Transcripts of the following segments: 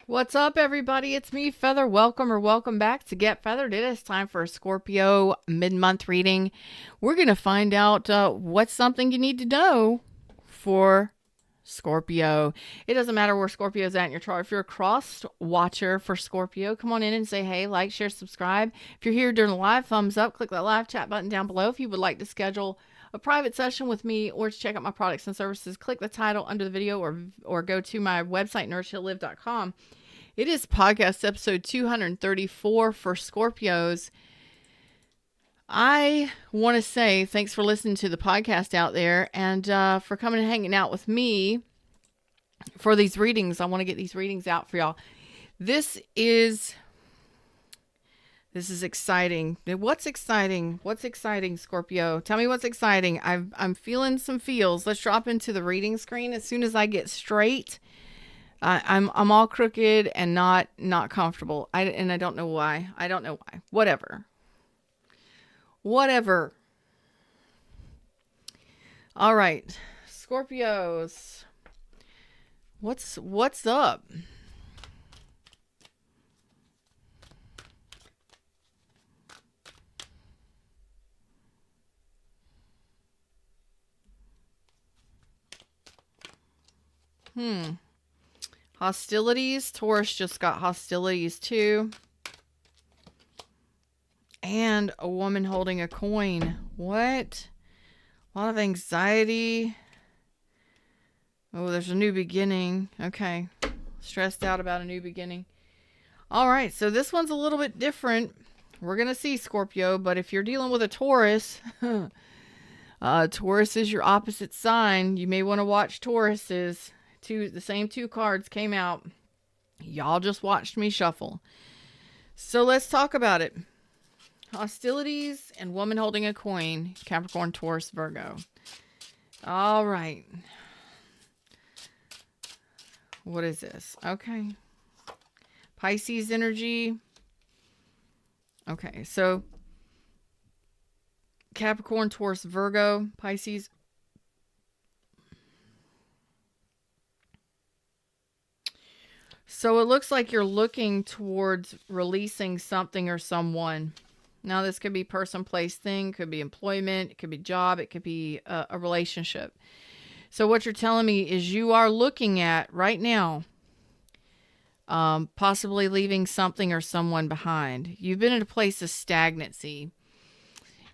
What's up, everybody? It's me, Feather. Welcome or welcome back to Get Feathered. It is time for a Scorpio mid-month reading. We're going to find out what's something you need to know for Scorpio. It doesn't matter where Scorpio's at in your chart. If you're a cross watcher for Scorpio, come on in and say hey, like, share, subscribe. If you're here during the live, thumbs up. Click that live chat button down below. If you would like to schedule a private session with me or to check out my products and services, click the title under the video or go to my website, nourishheallive.com. It is podcast episode 234 for Scorpios. I want to say thanks for listening to the podcast out there and for coming and hanging out with me for these readings. I want to get these readings out for y'all. This is exciting. What's exciting? What's exciting, Scorpio? Tell me what's exciting. I'm feeling some feels. Let's drop into the reading screen as soon as I get straight. I'm all crooked and not comfortable. I don't know why. I don't know why. Whatever. All right, Scorpios. What's up? Hostilities. Taurus just got hostilities too. And a woman holding a coin. What? A lot of anxiety. Oh, there's a new beginning. Okay. Stressed out about a new beginning. All right. So this one's a little bit different. We're going to see, Scorpio. But if you're dealing with a Taurus, Taurus is your opposite sign. You may want to watch Tauruses. The same two cards came out. Y'all just watched me shuffle. So let's talk about it. Hostilities and woman holding a coin. Capricorn, Taurus, Virgo. All right. What is this? Okay. Pisces energy. Okay, so Capricorn, Taurus, Virgo, Pisces. So it looks like you're looking towards releasing something or someone. Now, this could be person, place, thing, could be employment, it could be job, it could be a relationship. So what you're telling me is you are looking at right now possibly leaving something or someone behind. You've been in a place of stagnancy.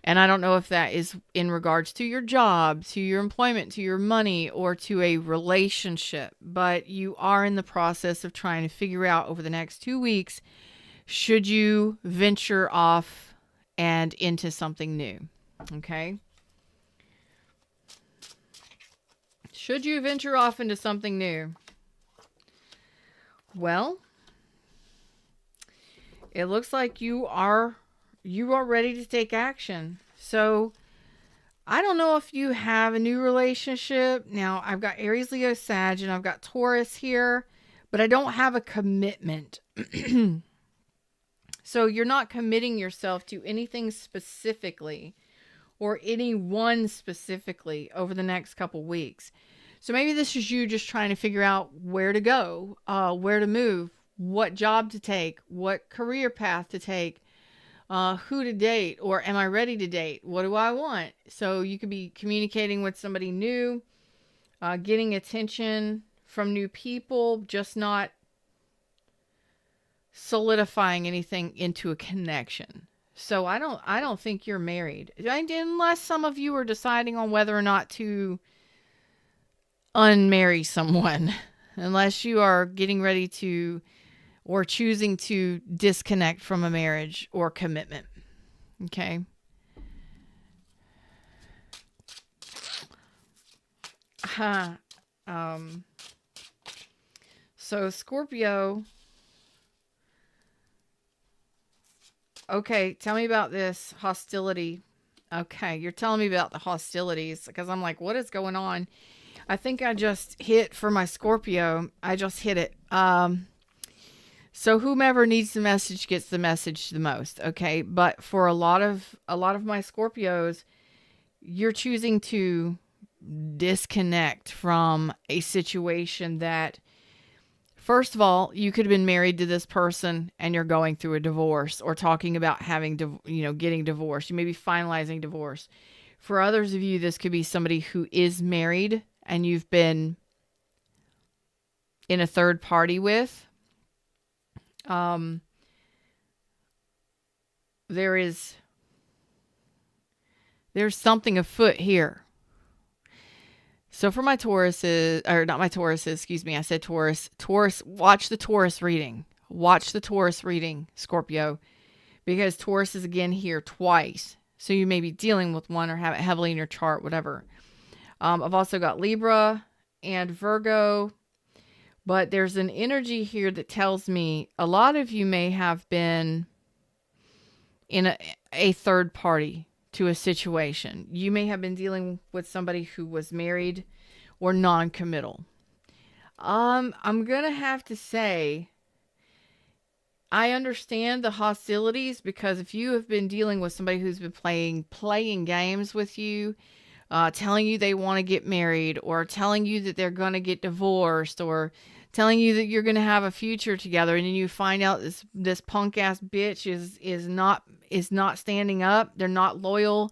And I don't know if that is in regards to your job, to your employment, to your money, or to a relationship. But you are in the process of trying to figure out over the next 2 weeks, should you venture off and into something new? Okay. Should you venture off into something new? Well, it looks like you are ready to take action. So I don't know if you have a new relationship. Now, I've got Aries, Leo, Sag, and I've got Taurus here, but I don't have a commitment. So you're not committing yourself to anything specifically or anyone specifically over the next couple weeks. So maybe this is you just trying to figure out where to go, where to move, what job to take, what career path to take, who to date, or am I ready to date? What do I want? So you could be communicating with somebody new, getting attention from new people, just not solidifying anything into a connection. So I don't think you're married, unless some of you are deciding on whether or not to unmarry someone, unless you are getting ready to or choosing to disconnect from a marriage or commitment. Okay. So Scorpio. Okay, tell me about this hostility. Okay, you're telling me about the hostilities because I'm like, what is going on? I think I just hit for my Scorpio. I just hit it. So whomever needs the message gets the message the most, okay? But for a lot of my Scorpios, you're choosing to disconnect from a situation that First of all, you could have been married to this person and you're going through a divorce, or talking about having, getting divorced. You may be finalizing divorce. For others of you, this could be somebody who is married and you've been in a third party with. There's something afoot here. So for my Tauruses, or not my Tauruses, excuse me, I said Taurus. Taurus, watch the Taurus reading. Watch the Taurus reading, Scorpio, because Taurus is again here twice. So you may be dealing with one or have it heavily in your chart, whatever. I've also got Libra and Virgo, but there's an energy here that tells me a lot of you may have been in a third party to a situation. You may have been dealing with somebody who was married or non-committal. I'm going to have to say, I understand the hostilities, because if you have been dealing with somebody who's been playing games with you, telling you they want to get married, or telling you that they're going to get divorced, or telling you that you're going to have a future together, and then you find out this punk ass bitch is not standing up, they're not loyal,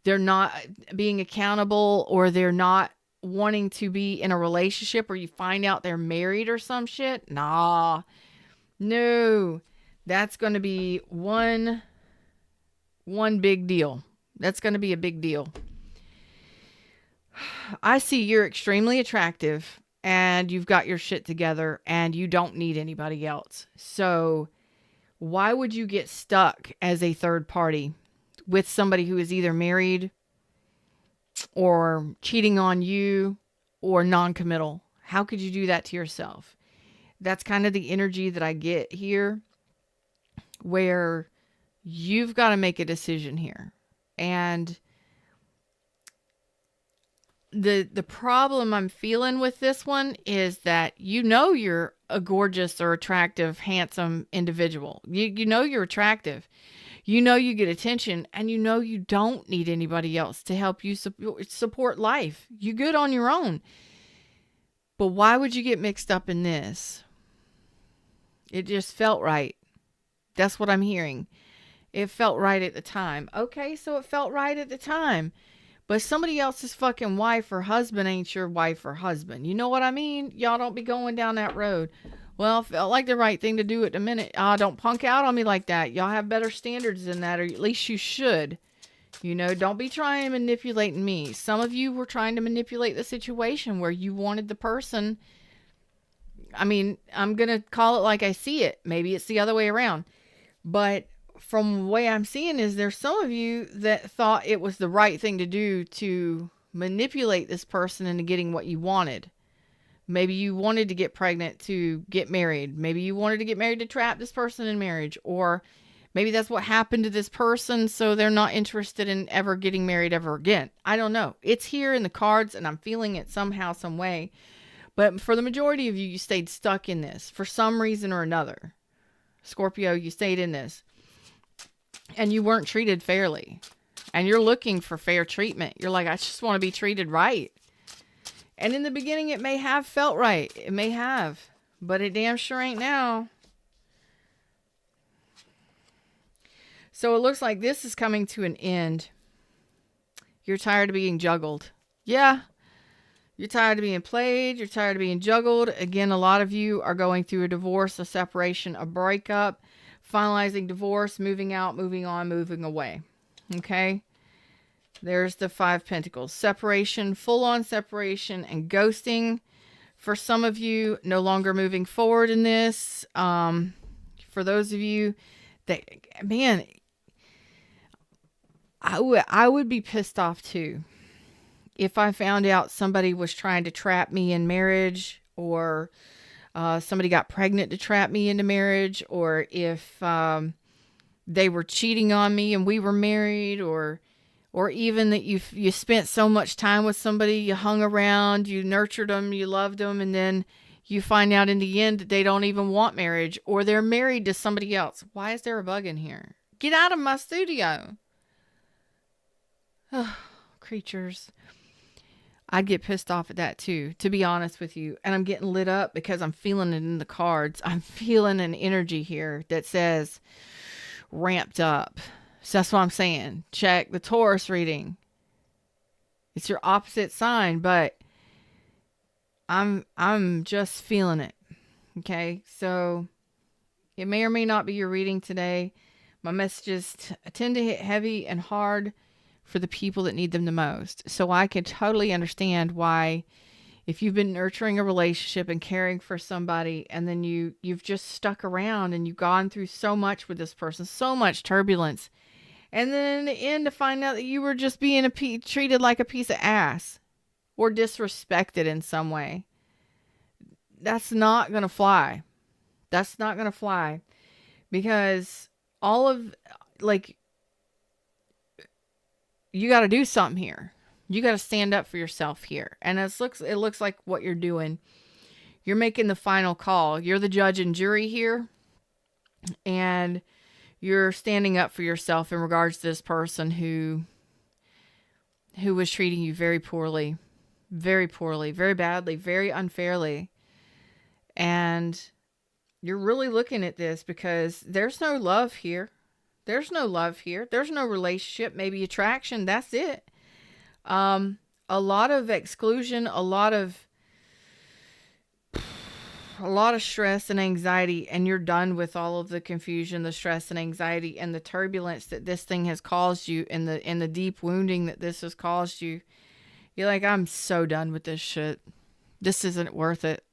they're not being accountable, or they're not wanting to be in a relationship, or you find out they're married or some shit. No, that's going to be one big deal. That's going to be a big deal. I see you're extremely attractive and you've got your shit together and you don't need anybody else. So why would you get stuck as a third party with somebody who is either married or cheating on you or non-committal? How could you do that to yourself? That's kind of the energy that I get here, where you've got to make a decision here. And the problem I'm feeling with this one is that you're a gorgeous or attractive, handsome individual. You know you're attractive. You know you get attention, and you know you don't need anybody else to help you support life. You're good on your own. But why would you get mixed up in this? It just felt right. That's what I'm hearing. It felt right at the time. Okay, so it felt right at the time. But somebody else's fucking wife or husband ain't your wife or husband. You know what I mean? Y'all don't be going down that road. Well, it felt like the right thing to do at the minute. Don't punk out on me like that. Y'all have better standards than that, or at least you should. Don't be trying to manipulate me. Some of you were trying to manipulate the situation where you wanted the person. I mean, I'm going to call it like I see it. Maybe it's the other way around. But from the way I'm seeing is there's some of you that thought it was the right thing to do to manipulate this person into getting what you wanted. Maybe you wanted to get pregnant to get married. Maybe you wanted to get married to trap this person in marriage. Or maybe that's what happened to this person, so they're not interested in ever getting married ever again. I don't know. It's here in the cards, and I'm feeling it somehow, some way. But for the majority of you, you stayed stuck in this for some reason or another. Scorpio, you stayed in this. And you weren't treated fairly. And you're looking for fair treatment. You're like, I just want to be treated right. And in the beginning, it may have felt right. It may have. But it damn sure ain't now. So it looks like this is coming to an end. You're tired of being juggled. Yeah. You're tired of being played. You're tired of being juggled. Again, a lot of you are going through a divorce, a separation, a breakup, finalizing divorce, moving out, moving on, moving away. Okay? There's the 5 Pentacles. Separation, full-on separation, and ghosting. For some of you, no longer moving forward in this. For those of you that, man, I would be pissed off too if I found out somebody was trying to trap me in marriage, or somebody got pregnant to trap me into marriage, or if they were cheating on me and we were married, or even that you spent so much time with somebody, you hung around, you nurtured them, you loved them, and then you find out in the end that they don't even want marriage, or they're married to somebody else. Why is there a bug in here? Get out of my studio. Oh, creatures. I'd get pissed off at that too, to be honest with you. And I'm getting lit up because I'm feeling it in the cards. I'm feeling an energy here that says ramped up. So that's what I'm saying. Check the Taurus reading. It's your opposite sign, but I'm just feeling it. Okay? So it may or may not be your reading today. My messages tend to hit heavy and hard for the people that need them the most. So I can totally understand why, if you've been nurturing a relationship and caring for somebody, and then you've just stuck around and you've gone through so much with this person, so much turbulence, and then in the end to find out that you were just being treated like a piece of ass or disrespected in some way. That's not going to fly. That's not going to fly, because all of, like, you got to do something here. You got to stand up for yourself here. And it looks like what you're doing. You're making the final call. You're the judge and jury here. And you're standing up for yourself in regards to this person who was treating you very poorly, very badly, very unfairly. And you're really looking at this because there's no love here. There's no love here. There's no relationship, maybe attraction. That's it. A lot of exclusion, a lot of stress and anxiety, and you're done with all of the confusion, the stress and anxiety, and the turbulence that this thing has caused you, and the deep wounding that this has caused you. You're like, I'm so done with this shit. This isn't worth it.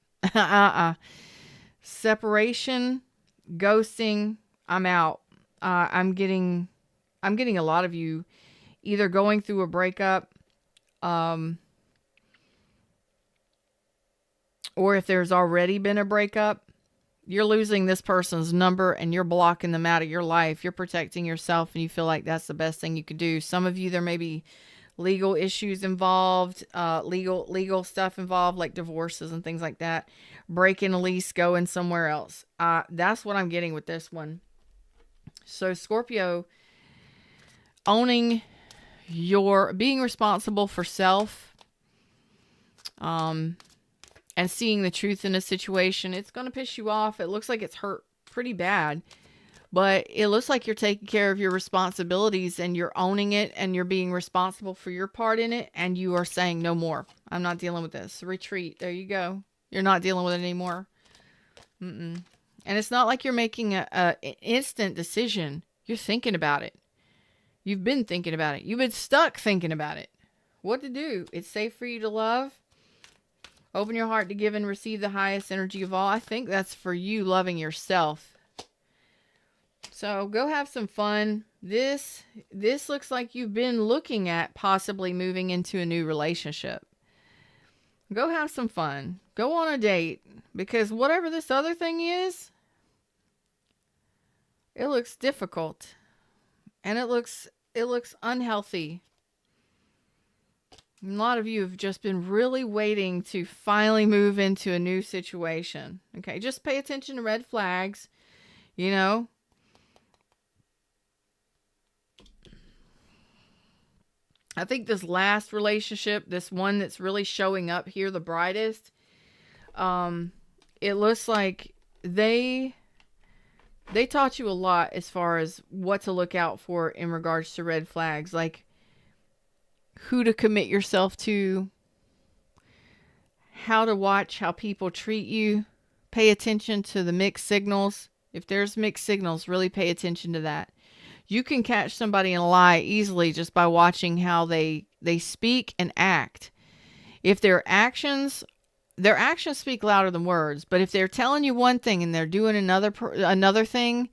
Separation, ghosting, I'm out. I'm getting a lot of you either going through a breakup, or if there's already been a breakup, you're losing this person's number and you're blocking them out of your life. You're protecting yourself, and you feel like that's the best thing you could do. Some of you, there may be legal issues involved, legal stuff involved, like divorces and things like that. Breaking a lease, going somewhere else. That's what I'm getting with this one. So Scorpio, owning being responsible for self, and seeing the truth in a situation. It's going to piss you off. It looks like it's hurt pretty bad, but it looks like you're taking care of your responsibilities and you're owning it and you're being responsible for your part in it. And you are saying, no more. I'm not dealing with this. Retreat. There you go. You're not dealing with it anymore. And it's not like you're making an instant decision. You're thinking about it. You've been thinking about it. You've been stuck thinking about it. What to do? It's safe for you to love. Open your heart to give and receive the highest energy of all. I think that's for you loving yourself. So go have some fun. This looks like you've been looking at possibly moving into a new relationship. Go have some fun. Go on a date. Because whatever this other thing is, it looks difficult. And it looks unhealthy. A lot of you have just been really waiting to finally move into a new situation. Okay, just pay attention to red flags. You know, I think this last relationship, this one that's really showing up here the brightest, it looks like they taught you a lot as far as what to look out for in regards to red flags, like who to commit yourself to, how to watch how people treat you, pay attention to the mixed signals. If there's mixed signals, really pay attention to that. You can catch somebody in a lie easily just by watching how they speak and act. If their actions speak louder than words, but if they're telling you one thing and they're doing another thing,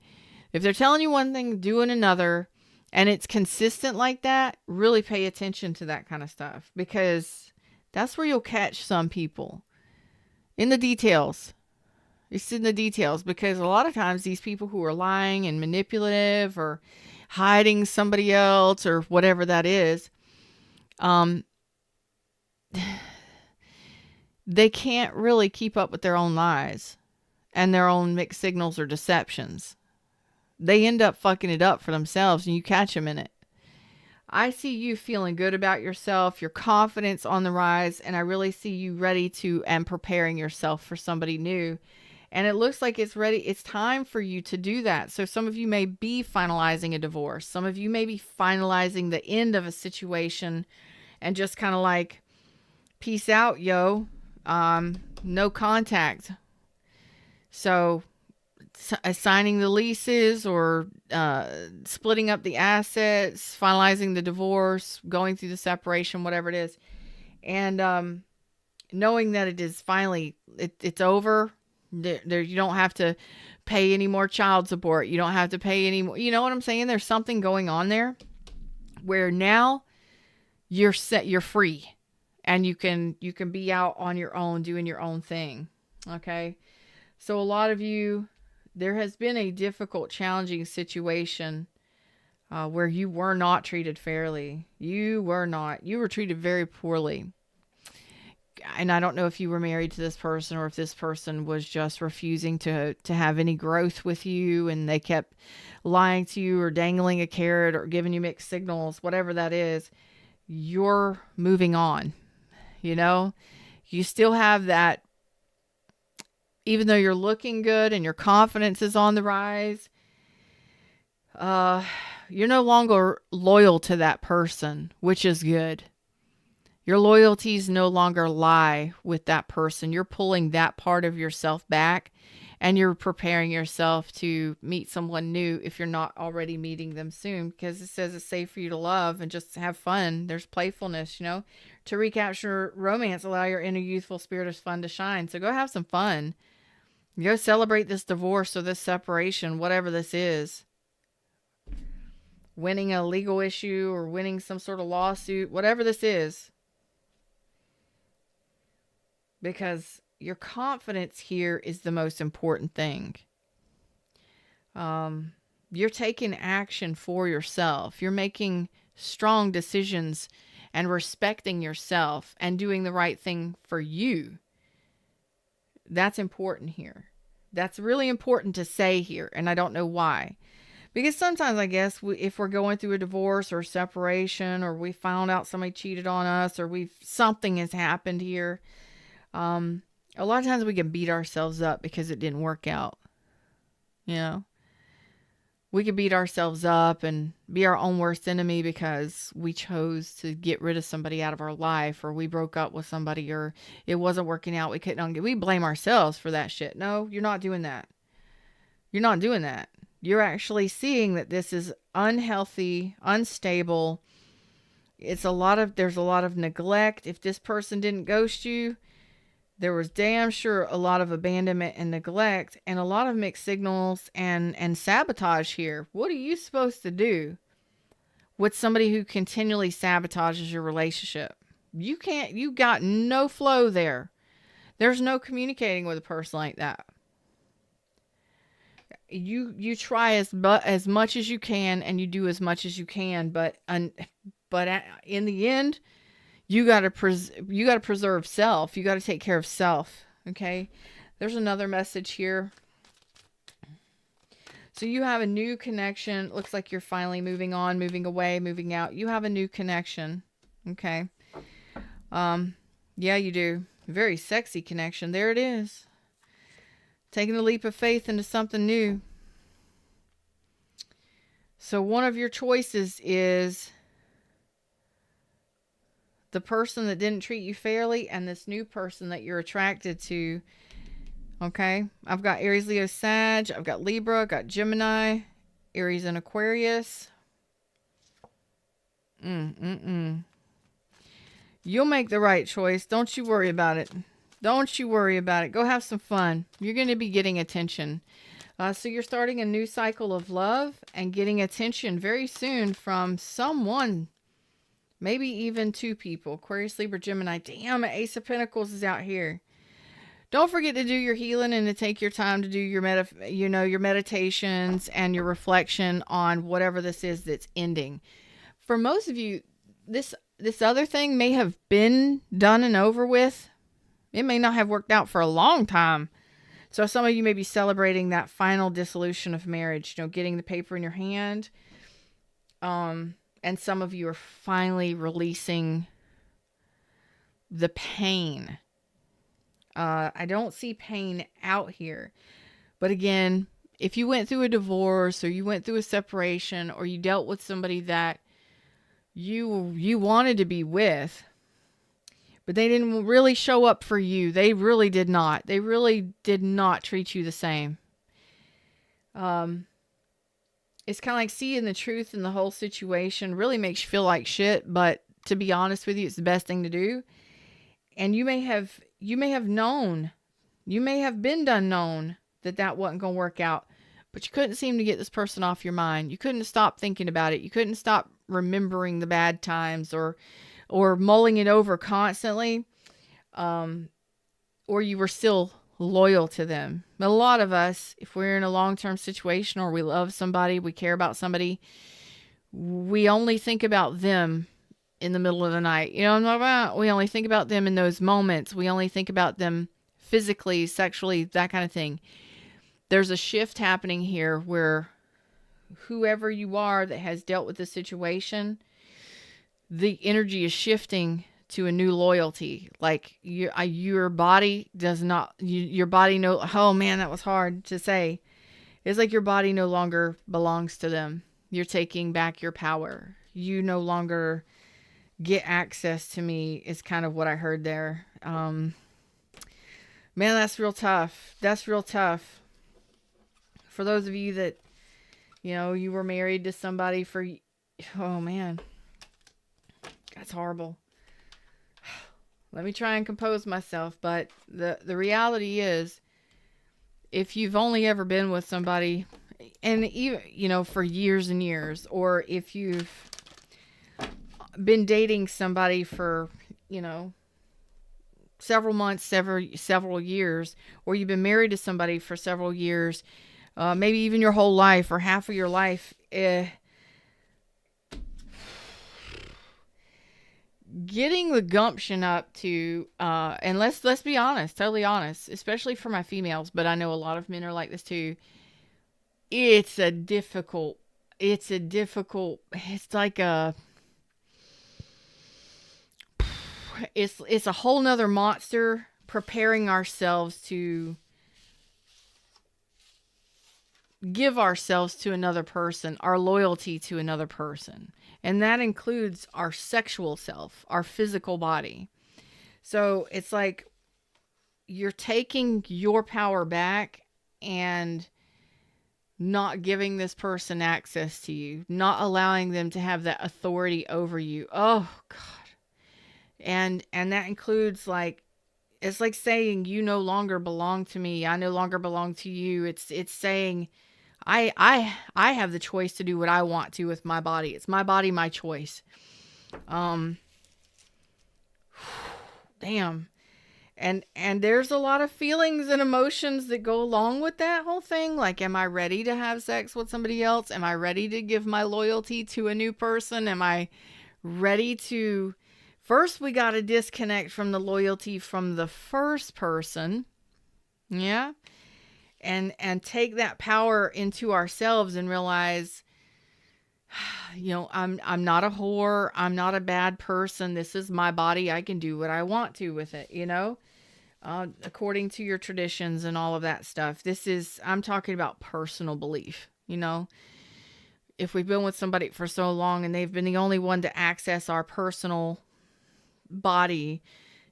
if they're telling you one thing, doing another, and it's consistent like that, really pay attention to that kind of stuff, because that's where you'll catch some people. In the details. It's in the details, because a lot of times these people who are lying and manipulative or hiding somebody else or whatever that is, they can't really keep up with their own lies and their own mixed signals or deceptions. They end up fucking it up for themselves, and you catch them in it. I see you feeling good about yourself, your confidence on the rise, and I really see you ready to and preparing yourself for somebody new. And it looks like it's ready. It's time for you to do that. So some of you may be finalizing a divorce. Some of you may be finalizing the end of a situation and just kind of like, peace out, yo. No contact. So assigning the leases or splitting up the assets, finalizing the divorce, going through the separation, whatever it is. And knowing that it is finally, it's over. There, you don't have to pay any more child support. You don't have to pay any more. You know what I'm saying? There's something going on there where now you're set, you're free, and you can be out on your own doing your own thing. Okay? So a lot of you, there has been a difficult, challenging situation where you were not treated fairly. You were not. You were treated very poorly. And I don't know if you were married to this person or if this person was just refusing to have any growth with you, and they kept lying to you or dangling a carrot or giving you mixed signals, whatever that is. You're moving on. You know, you still have that, even though you're looking good and your confidence is on the rise, you're no longer loyal to that person, which is good. Your loyalties no longer lie with that person. You're pulling that part of yourself back, and you're preparing yourself to meet someone new if you're not already meeting them soon, because it says it's safe for you to love and just have fun. There's playfulness, you know, to recapture romance, allow your inner youthful spirit of fun to shine. So go have some fun. Go celebrate this divorce or this separation, whatever this is. Winning a legal issue or winning some sort of lawsuit, whatever this is. Because your confidence here is the most important thing. You're taking action for yourself. You're making strong decisions and respecting yourself and doing the right thing for you. That's important here. That's really important to say here, and I don't know why. Because sometimes I guess if we're going through a divorce or separation, or we found out somebody cheated on us, or something has happened here, a lot of times we can beat ourselves up because it didn't work out. You know, we could beat ourselves up and be our own worst enemy because we chose to get rid of somebody out of our life, or we broke up with somebody, or it wasn't working out. We blame ourselves for that shit. No, you're not doing that. You're not doing that. You're actually seeing that this is unhealthy, unstable. There's a lot of neglect. If this person didn't ghost you, there was damn sure a lot of abandonment and neglect, and a lot of mixed signals and sabotage here. What are you supposed to do with somebody who continually sabotages your relationship? You got no flow there. There's no communicating with a person like that. You try as much as you can, and you do as much as you can, but in the end, you got to preserve self. You got to take care of self. Okay. There's another message here. So you have a new connection. Looks like you're finally moving on, moving away, moving out. You have a new connection. Okay. Yeah, you do. Very sexy connection. There it is. Taking a leap of faith into something new. So one of your choices is the person that didn't treat you fairly and this new person that you're attracted to. Okay. I've got Aries, Leo, Sag. I've got Libra. I've got Gemini, Aries, and Aquarius. You'll make the right choice. Don't you worry about it. Don't you worry about it. Go have some fun. You're going to be getting attention. So you're starting a new cycle of love and getting attention very soon from someone. Maybe even two people. Aquarius, Libra, Gemini. Damn, Ace of Pentacles is out here. Don't forget to do your healing and to take your time to do your meditations and your reflection on whatever this is that's ending. For most of you, this other thing may have been done and over with. It may not have worked out for a long time. So some of you may be celebrating that final dissolution of marriage, getting the paper in your hand. And And some of you are finally releasing the pain. I don't see pain out here. But again, if you went through a divorce or you went through a separation or you dealt with somebody that you wanted to be with, but they didn't really show up for you. They really did not. They really did not treat you the same. It's kind of like seeing the truth in the whole situation really makes you feel like shit, but to be honest with you, it's the best thing to do. And you may have known, you may have been done known that wasn't going to work out, but you couldn't seem to get this person off your mind. You couldn't stop thinking about it. You couldn't stop remembering the bad times or mulling it over constantly. Or you were still loyal to them. But a lot of us, if we're in a long-term situation or we love somebody, we care about somebody, we only think about them in the middle of the night. You know what I'm talking about? We only think about them in those moments. We only think about them physically, sexually, that kind of thing. There's a shift happening here where whoever you are that has dealt with the situation, the energy is shifting to a new loyalty. Like your body does not, your body oh man, that was hard to say. It's like your body no longer belongs to them. You're taking back your power. You no longer get access to me is kind of what I heard there. Man, that's real tough. That's real tough. For those of you that, you were married to somebody for, oh man, that's horrible. Let me try and compose myself. But the reality is, if you've only ever been with somebody, and even, for years and years, or if you've been dating somebody for, several months, several years, or you've been married to somebody for several years, maybe even your whole life or half of your life, getting the gumption up to, and let's be honest, totally honest, especially for my females, but I know a lot of men are like this too. It's a whole nother monster preparing ourselves to give ourselves to another person, our loyalty to another person. And that includes our sexual self, our physical body. So it's like you're taking your power back and not giving this person access to you, not allowing them to have that authority over you. Oh, God. And that includes, like, it's like saying you no longer belong to me. I no longer belong to you. It's saying I have the choice to do what I want to with my body. It's my body, my choice. Damn. And there's a lot of feelings and emotions that go along with that whole thing. Like, am I ready to have sex with somebody else? Am I ready to give my loyalty to a new person? Am I ready to... First, we got to disconnect from the loyalty from the first person. Yeah. And take that power into ourselves and realize, I'm not a whore. I'm not a bad person. This is my body. I can do what I want to with it, according to your traditions and all of that stuff. I'm talking about personal belief, If we've been with somebody for so long and they've been the only one to access our personal body,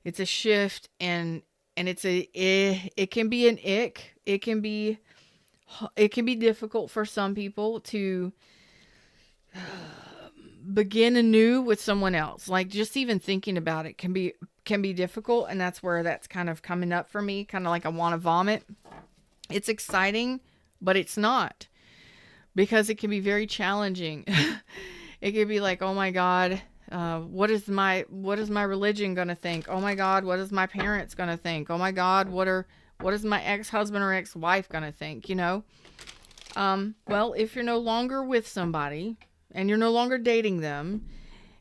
it's a shift, and it can be an ick. It can be difficult for some people to begin anew with someone else. Like, just even thinking about it can be difficult, and that's where that's kind of coming up for me, kind of like I want to vomit. It's exciting, but it's not, because it can be very challenging. It could be like, oh my God, what is my religion going to think? Oh my God, what is my parents going to think? Oh my God, what is my ex-husband or ex-wife going to think? Well, if you're no longer with somebody and you're no longer dating them,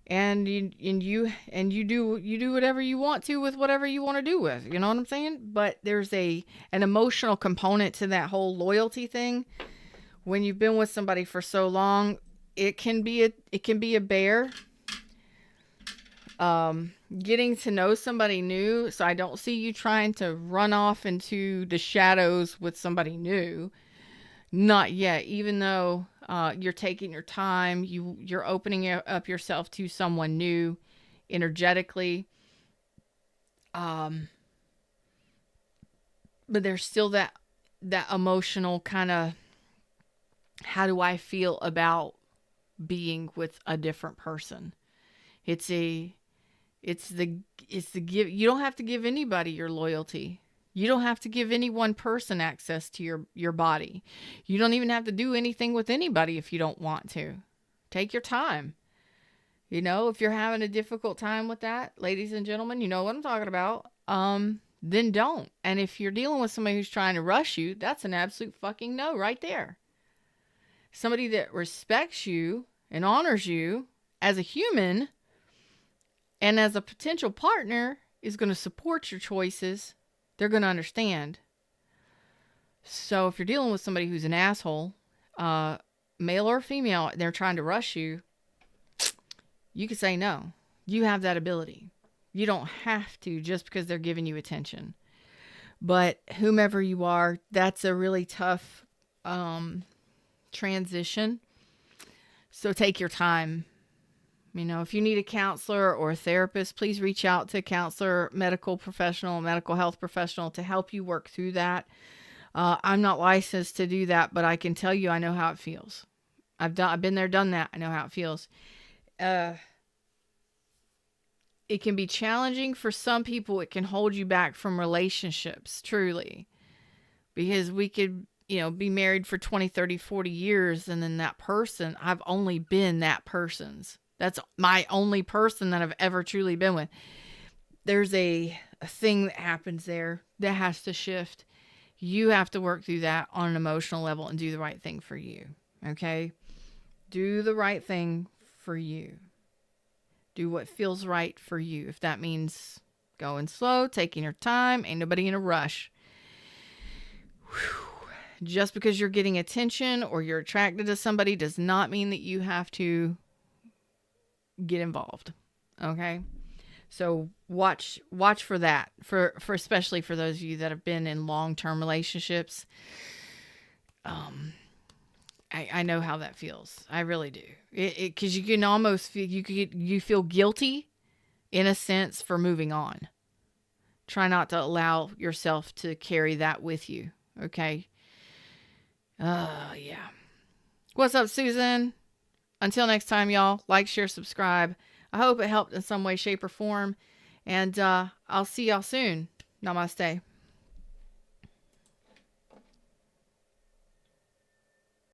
and you do whatever you want to with whatever you want to do with, you know what I'm saying? But there's an emotional component to that whole loyalty thing. When you've been with somebody for so long, it can be a bear. Getting to know somebody new. So I don't see you trying to run off into the shadows with somebody new. Not yet, even though you're taking your time, you're opening up yourself to someone new energetically. But there's still that emotional kind of, how do I feel about being with a different person? It's the give. You don't have to give anybody your loyalty. You don't have to give any one person access to your body. You don't even have to do anything with anybody if you don't want to. Take your time. You know, if you're having a difficult time with that, ladies and gentlemen, you know what I'm talking about. Then don't. And if you're dealing with somebody who's trying to rush you, that's an absolute fucking no right there. Somebody that respects you and honors you as a human and as a potential partner is going to support your choices. They're going to understand. So if you're dealing with somebody who's an asshole, male or female, they're trying to rush you, you can say no. You have that ability. You don't have to just because they're giving you attention. But whomever you are, that's a really tough transition. So take your time. You know, if you need a counselor or a therapist, please reach out to a counselor, medical professional, medical health professional to help you work through that. I'm not licensed to do that, but I can tell you I know how it feels. I've been there, done that. I know how it feels. It can be challenging for some people. It can hold you back from relationships, truly. Because we could, be married for 20, 30, 40 years, and then that person, I've only been that person's. That's my only person that I've ever truly been with. There's a thing that happens there that has to shift. You have to work through that on an emotional level and do the right thing for you. Okay? Do the right thing for you. Do what feels right for you. If that means going slow, taking your time, ain't nobody in a rush. Whew. Just because you're getting attention or you're attracted to somebody does not mean that you have to get involved. Okay? So watch for that. For especially for those of you that have been in long-term relationships. I know how that feels. I really do. Because you can almost feel, you feel guilty in a sense for moving on. Try not to allow yourself to carry that with you. Okay? Yeah. What's up, Susan? Until next time, y'all, like, share, subscribe. I hope it helped in some way, shape, or form. And I'll see y'all soon. Namaste.